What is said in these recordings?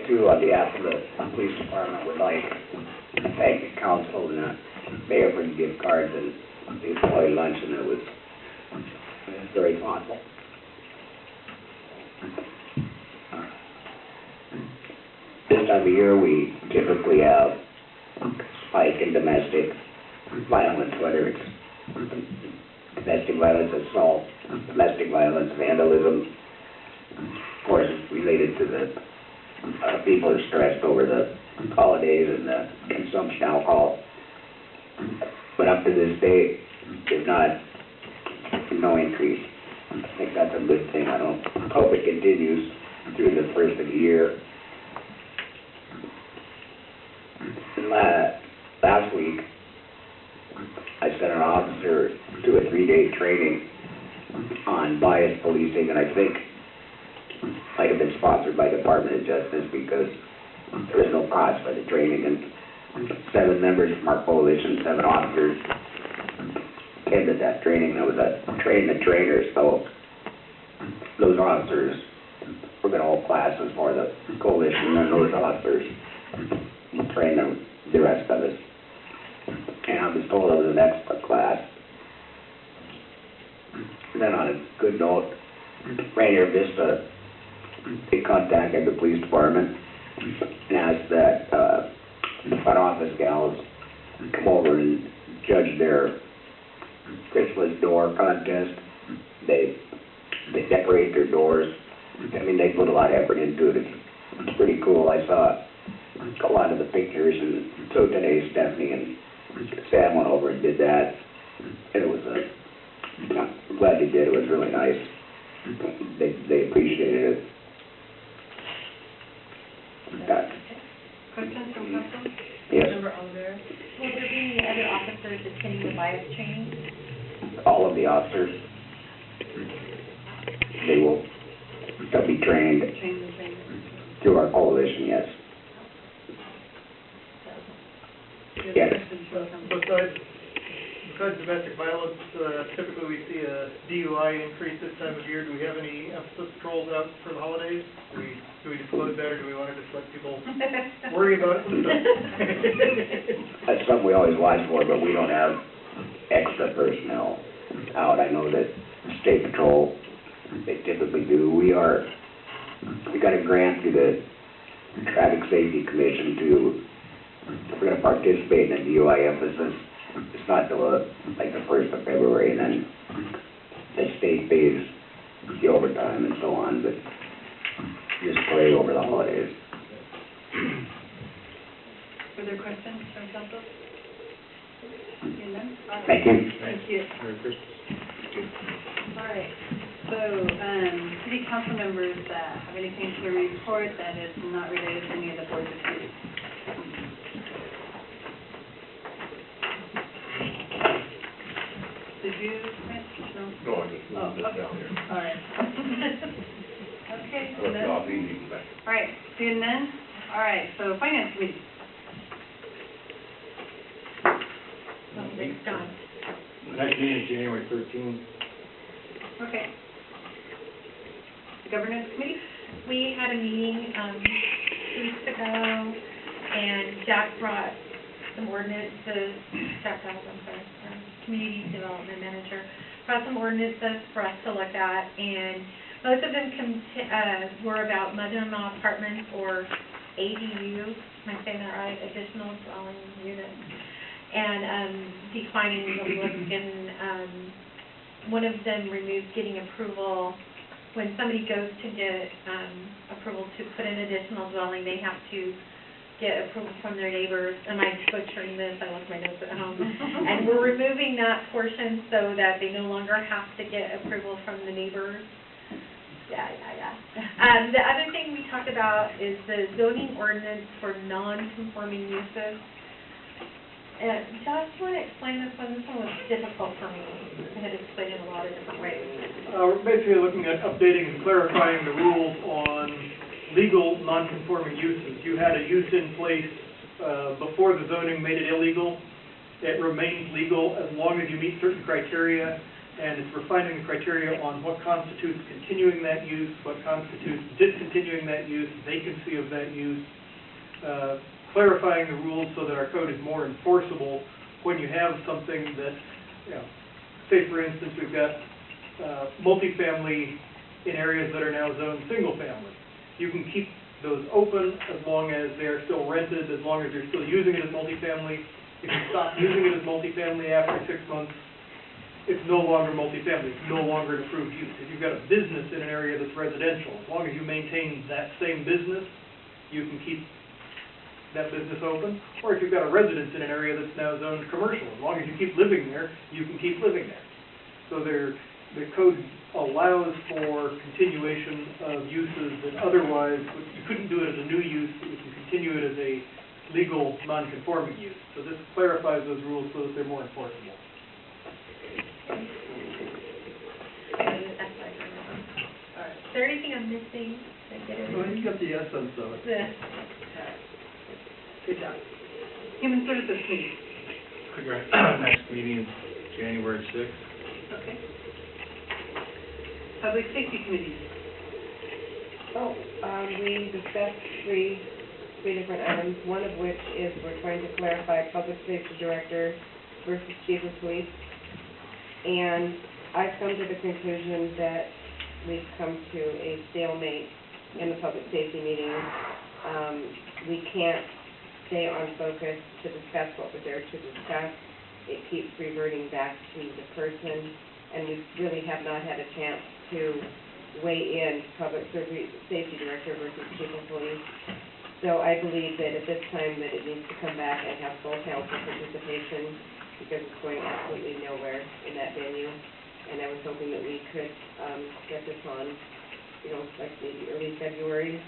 too, on behalf of the police department, would like to thank the council and the mayor for the gift cards and the employee luncheon. It was very thoughtful. This time of year, we typically have spike in domestic violence, whether it's domestic violence, assault, domestic violence, vandalism. Of course, it's related to the people are stressed over the holidays and the consumption of alcohol. But up to this day, there's no increase. I think that's a good thing. I don't hope it continues through the first of the year. Last week, I sent an officer to a 3-day training on bias policing, and I think might have been sponsored by Department of Justice because there was no cost for the training, and 7 members from our coalition, 7 officers, attended that training. It was a train the trainer, so those officers were going to hold classes for the coalition, and those officers train the rest of us. And I was told it was an extra class. Then on a good note, Rainier Vista, they contacted the police department and asked that front office gals come over and judge their Christmas door contest. They decorate their doors. I mean, they put a lot of effort into it. It's pretty cool. I saw a lot of the pictures, and so today Stephanie and Sam went over and did that. And it was I'm glad they did. It was really nice. They appreciated it. Questions from council? Yes. Member Oliver. Will there be any other officers attending the bias training? All of the officers, they'll be trained through our coalition, yes. Yes. Besides domestic violence, typically we see a DUI increase this time of year. Do we have any emphasis patrols out for the holidays? Do we disclose that, or do we want to just let people worry about it themselves? That's something we always watch for, but we don't have extra personnel out. I know that State Patrol, they typically do. We got a grant through the Traffic Safety Commission we're going to participate in a DUI emphasis. It's not till like the 1st of February, and then the state pays the overtime and so on, but just play over the holidays. Further questions from council? Thank you. Thank you. Merry Christmas. All right. So, city council members that have anything to report that is not related to any of the boards of committees? Did you, Mitch? No? No, I just moved this okay. down here. All right. Okay. I left the off easy back. All right. Seeing none? All right. So, finance committee. Thanks, John. Next meeting is January 13th. Okay. The governance committee? We had a meeting 2 weeks ago, and Jack brought some ordinances, community development manager, brought some ordinances for us to look at, and most of them were about mother-in-law apartments or ADU, am I saying that right, additional dwelling units, and declining the look, and one of them removes getting approval. When somebody goes to get approval to put an additional dwelling, they have to get approval from their neighbors. Am I butchering this? I left my notes at home. And we're removing that portion so that they no longer have to get approval from the neighbors. Yeah. The other thing we talked about is the zoning ordinance for non-conforming uses. Josh, do you want to explain this one? This one was difficult for me. I had to explain it in a lot of different ways. We're basically looking at updating and clarifying the rules on legal non-conforming uses. You had a use in place before the zoning made it illegal. It remains legal as long as you meet certain criteria. and it's refining the criteria on what constitutes continuing that use, what constitutes discontinuing that use, vacancy of that use, clarifying the rules so that our code is more enforceable when you have something that, say for instance, we've got multifamily in areas that are now zoned single family. You can keep those open as long as they're still rented, as long as you're still using it as multifamily. If you stop using it as multifamily after 6 months, it's no longer multifamily, it's no longer an approved use. If you've got a business in an area that's residential, as long as you maintain that same business, you can keep that business open. Or if you've got a residence in an area that's now zoned commercial, as long as you keep living there, you can keep living there. So the code allows for continuation of uses that otherwise, you couldn't do it as a new use, but you can continue it as a legal non-conforming use. So this clarifies those rules so that they're more enforceable. Is there anything I'm missing? Did I get it? Well, you got the essence of it. Yeah. Good job. Human Services Committee. Correct. Next meeting is January 6th. Okay. Public Safety Committee. We discussed three different items, one of which is we're trying to clarify public safety director versus chief of police. And I've come to the conclusion that we've come to a stalemate in the public safety meeting. We can't stay on focus to discuss what we're there to discuss. It keeps reverting back to the person, and we really have not had a chance to weigh in public safety director versus chief of police. So I believe that at this time that it needs to come back and have full council participation, because it's going absolutely nowhere in that venue. And I was hoping that we could get this on, like maybe early February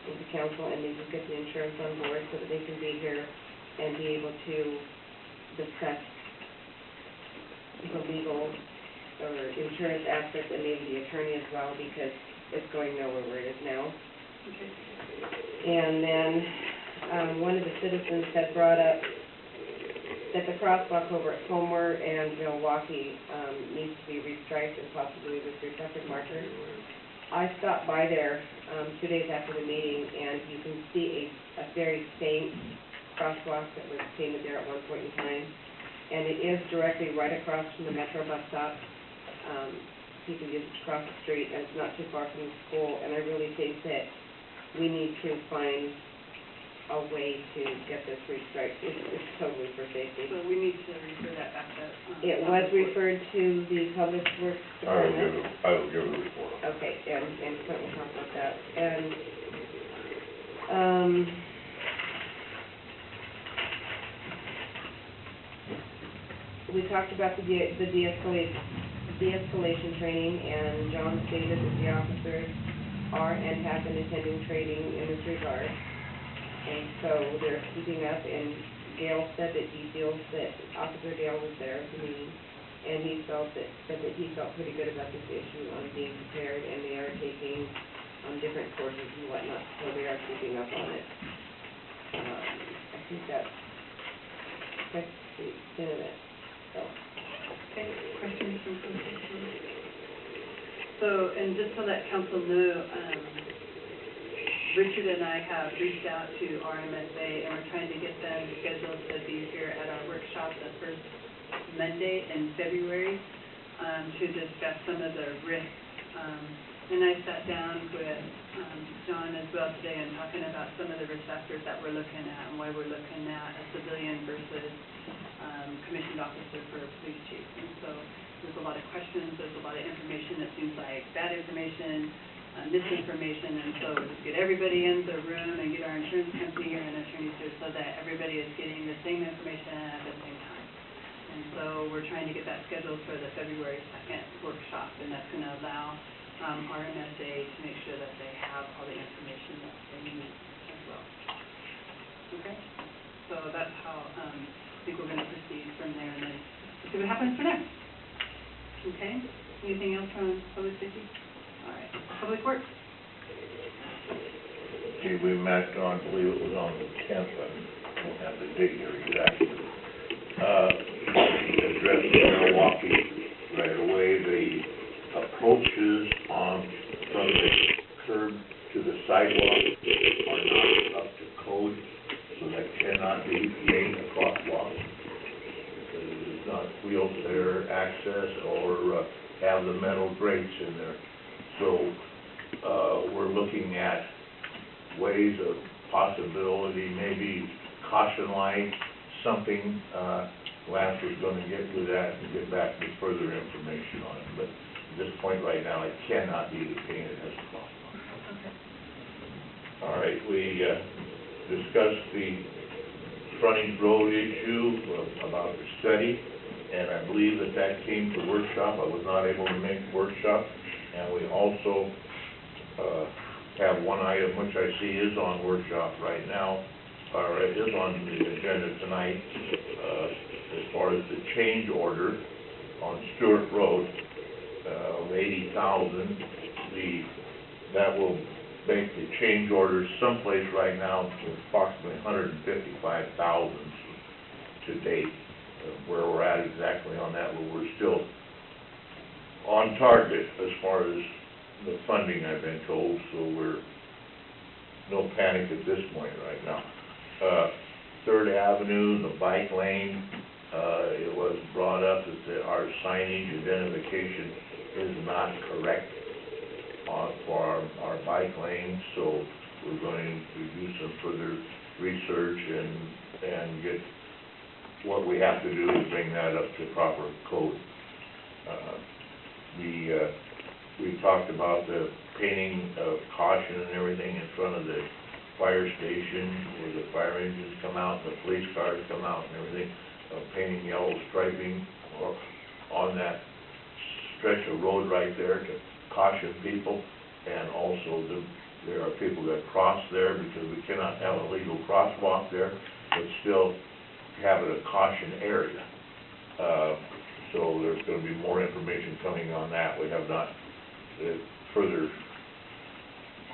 with the council, and maybe get the insurance on board so that they can be here and be able to discuss the legal or insurance aspect, and maybe the attorney as well, because it's going nowhere where it is now. Okay. And then one of the citizens had brought up that the crosswalk over at Homer and Milwaukee needs to be restriped and possibly with reflective markers. I stopped by there 2 days after the meeting, and you can see a very faint crosswalk that was painted there at one point in time. And it is directly right across from the Metro bus stop. People use it to cross the street, and it's not too far from the school. And I really think that we need to find a way to get this restriped. It's totally for safety. So we need to refer that back to. It was referred to the Public Works Department. I will give a report. Okay, and Clint will talk about that. And, we talked about the de-escalation training, and John stated that the officers are and have been attending training in this regard. And so they're keeping up, and Gail said that he feels that Officer Gail was there at the meeting, and he felt he felt pretty good about this issue on being prepared, and they are taking different courses and whatnot, so they are keeping up on it. I think that's the extent of it. So. Okay, questions from council? So, and just so that council know, Richard and I have reached out to RMSA, and we're trying to get them scheduled to be here at our workshop the first Monday in February to discuss some of the risks. And I sat down with John as well today and talking about some of the risk factors that we're looking at and why we're looking at a civilian versus commissioned officer for a police chief. And so there's a lot of questions, there's a lot of information that seems like bad information, misinformation, and so just get everybody in the room and get our insurance company here and attorneys here so that everybody is getting the same information at the same time. And so we're trying to get that scheduled for the February 2nd workshop, and that's going to allow RMSA to make sure that they have all the information that they need as well. Okay? So that's how I think we're going to proceed from there, and then see what happens from there. Okay? Anything else from public safety? All right. Public Works? Okay, we met on, I believe it was on the 10th, I don't have the date here exactly. Addressed Milwaukee right away, approaches on, from the curb to the sidewalk are not up to code, so that cannot be made a crosswalk. Because it is not wheelchair access or have the metal grates in there. So, we're looking at ways of possibility, maybe caution light, something, Lance was gonna get to that and get back with further information on it, but at this point right now, it cannot be painted as a crosswalk. All right, we, discussed the frontage road issue about the study, and I believe that that came to workshop. I was not able to make workshop, and we also, have one item which I see is on workshop right now, or it is on the agenda tonight, as far as the change order on Stewart Road, of 80,000. That will make the change order someplace right now to approximately 155,000 to date. Where we're at exactly on that, but we're still on target as far as the funding, I've been told, so we're no panic at this point right now. 3rd Avenue, the bike lane, it was brought up that our signage identification is not correct for our bike lane, so we're going to do some further research and get what we have to do to bring that up to proper code. We talked about the painting of caution and everything in front of the fire station, where the fire engines come out, the police cars come out and everything, painting yellow striping on that stretch of road right there to caution people, and also there are people that cross there because we cannot have a legal crosswalk there, but still have it a caution area. So there's going to be more information coming on that. We have not further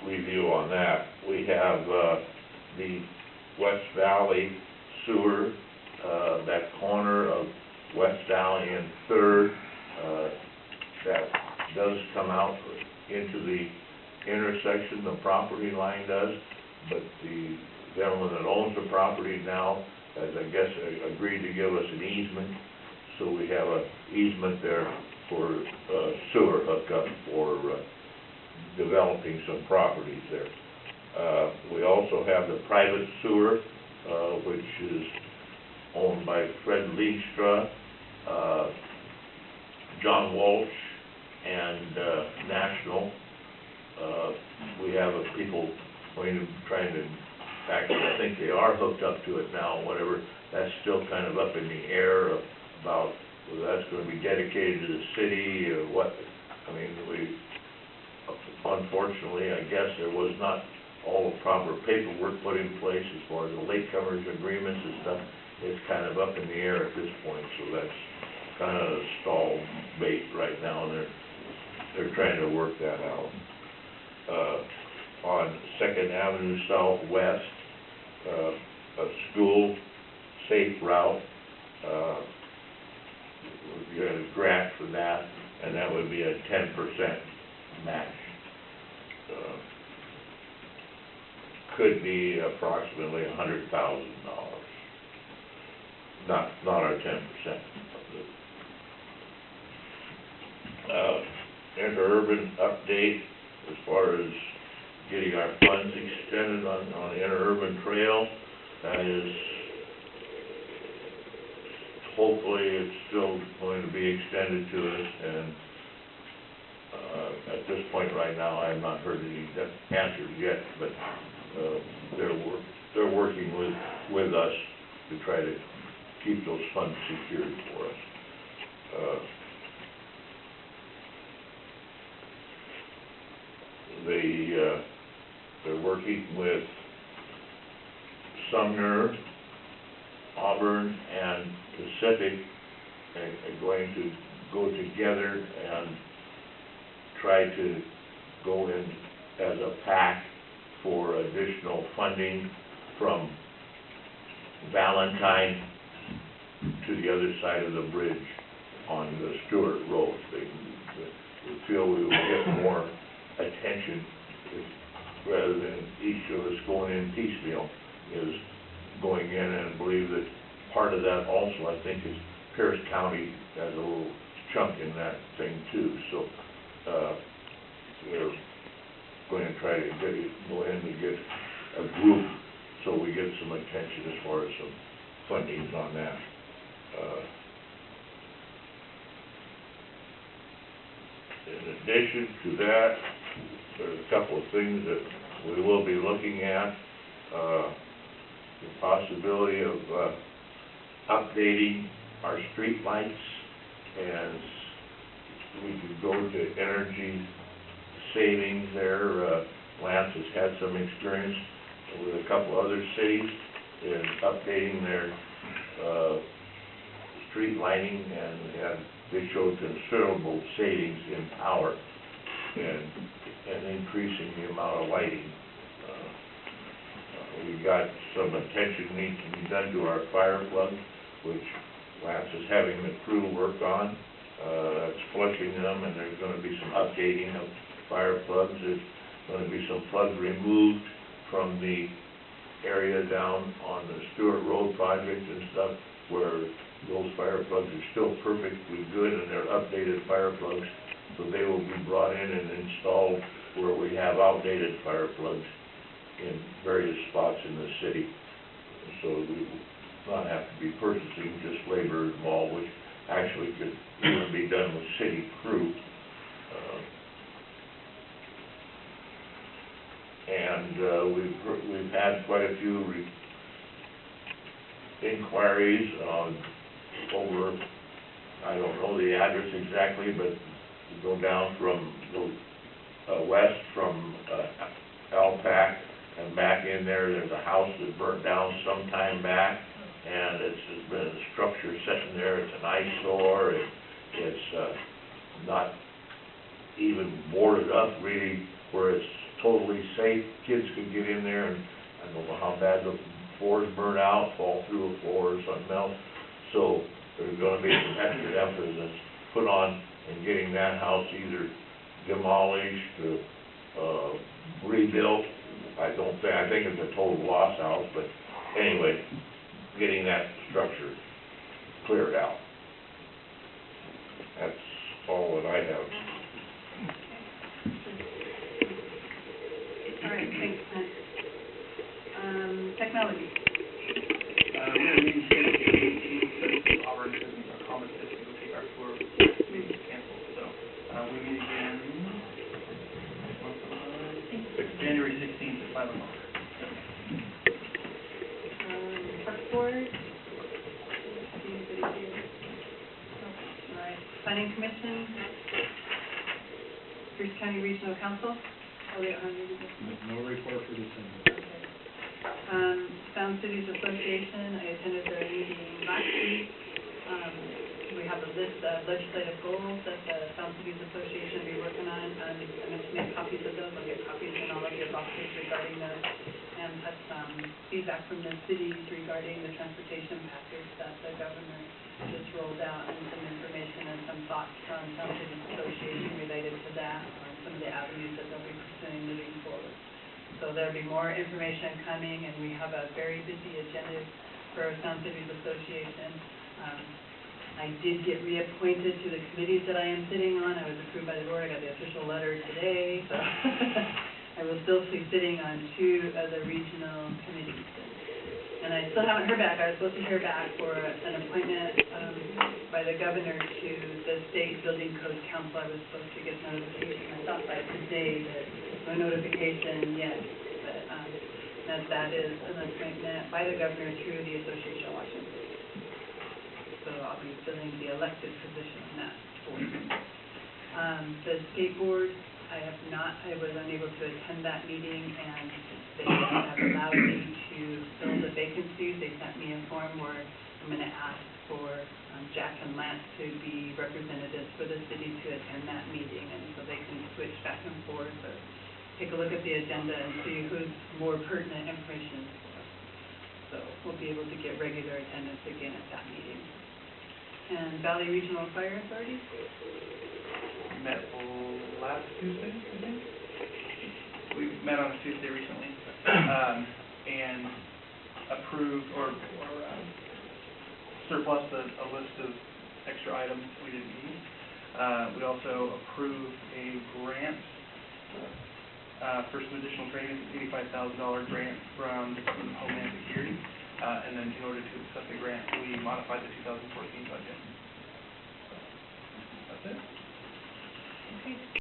review on that. We have the West Valley sewer, that corner of West Valley and 3rd, that does come out into the intersection, the property line does, but the gentleman that owns the property now has, I guess, agreed to give us an easement, so we have an easement there for sewer hookup for developing some properties there. We also have the private sewer, which is owned by Fred Leestra, John Walsh, and National. We have people trying to, actually, I think they are hooked up to it now, whatever. That's still kind of up in the air about whether that's going to be dedicated to the city or what. I mean, unfortunately, I guess there was not all the proper paperwork put in place as far as the latecomers agreements and stuff. It's kind of up in the air at this point, so that's kind of a stall bait right now, and they're trying to work that out. On 2nd Avenue Southwest, a school safe route, we got a grant for that, and that would be a 10% match. Could be approximately $100,000. Not our 10%. Interurban update as far as getting our funds extended on the Interurban Trail. That is, hopefully it's still going to be extended to us, and at this point right now I have not heard any answers yet, but they're working with us to try to keep those funds secured for us. They're working with Sumner, Auburn, and Pacific, and going to go together and try to go in as a pack for additional funding from Valentine to the other side of the bridge on the Stewart Road. The feel we will get more attention rather than each of us going in piecemeal, is going in, and I believe that part of that also, I think, is Pierce County has a little chunk in that thing too, so, we're going to try to go in and get a group so we get some attention as far as some fundings on that. In addition to that, there's a couple of things that we will be looking at. The possibility of updating our street lights, and we could go to energy savings there. Lance has had some experience with a couple other cities in updating their street lighting, and they showed considerable savings in power and increasing the amount of lighting. We got some attention needs to be done to our fire plugs, which Lance is having the crew work on. That's flushing them, and there's going to be some updating of fire plugs. There's going to be some plugs removed from the area down on the Stewart Road project and stuff, where those fire plugs are still perfectly good, and they're updated fire plugs, so they will be brought in and installed where we have outdated fire plugs in various spots in the city. So we will not have to be purchasing just labor involved, which actually could even be done with city crew. We've had quite a few inquiries on over, I don't know the address exactly, but you go down from the west from Alpac and back in there's a house that burnt down some time back, and it's been a structure sitting there. It's an eyesore. It's not even boarded up really where it's totally safe. Kids could get in there, and I don't know how bad the floors burn out, fall through a floor or something else. So there's going to be some extra emphasis put on in getting that house either demolished or rebuilt. I think it's a total loss house, but anyway, getting that structure cleared out. That's all that I have. All right, thanks, Matt. Technology. We have a meeting scheduled for the 18th, but our comments that we will take our tour, meeting canceled, so, we meet again, January 16th at 5 o'clock. Park Board. Anybody here? All right, Planning Commission. Pierce County Regional Council. No report for December. Sound Cities Association, I attended their meeting last week. We have a list of legislative goals that the Sound Cities Association will be working on. I'm going to make copies of those. I'll get copies in all of your boxes regarding those, and have some feedback from the cities regarding the transportation package that the governor just rolled out, and some information and some thoughts from Sound Cities Association related to that, on some of the avenues that they'll be pursuing moving forward. So there'll be more information coming, and we have a very busy agenda for our Sound Cities Association. I did get reappointed to the committees that I am sitting on. I was approved by the board. I got the official letter today, so I will still be sitting on 2 of the regional committees. And I still haven't heard back. I was supposed to hear back for an appointment by the governor to the State Building Code Council. I was supposed to get notification. I thought by today, but no notification yet. But that is an appointment by the governor through the Association of Washington. So I'll be filling the elected position on that board. The state board, I was unable to attend that meeting, and they have allowed me to fill the vacancies. They sent me a form where I'm going to ask for Jack and Lance to be representatives for the city to attend that meeting, and so they can switch back and forth or take a look at the agenda and see who's more pertinent information for. So we'll be able to get regular attendance again at that meeting. And Valley Regional Fire Authority? Met last Tuesday, I think. We met on a Tuesday recently, and approved or surplus a list of extra items we didn't need. We also approved a grant for some additional training, $85,000 grant from Homeland Security. And then in order to accept the grant, we modified the 2014 budget. So, that's it. Okay.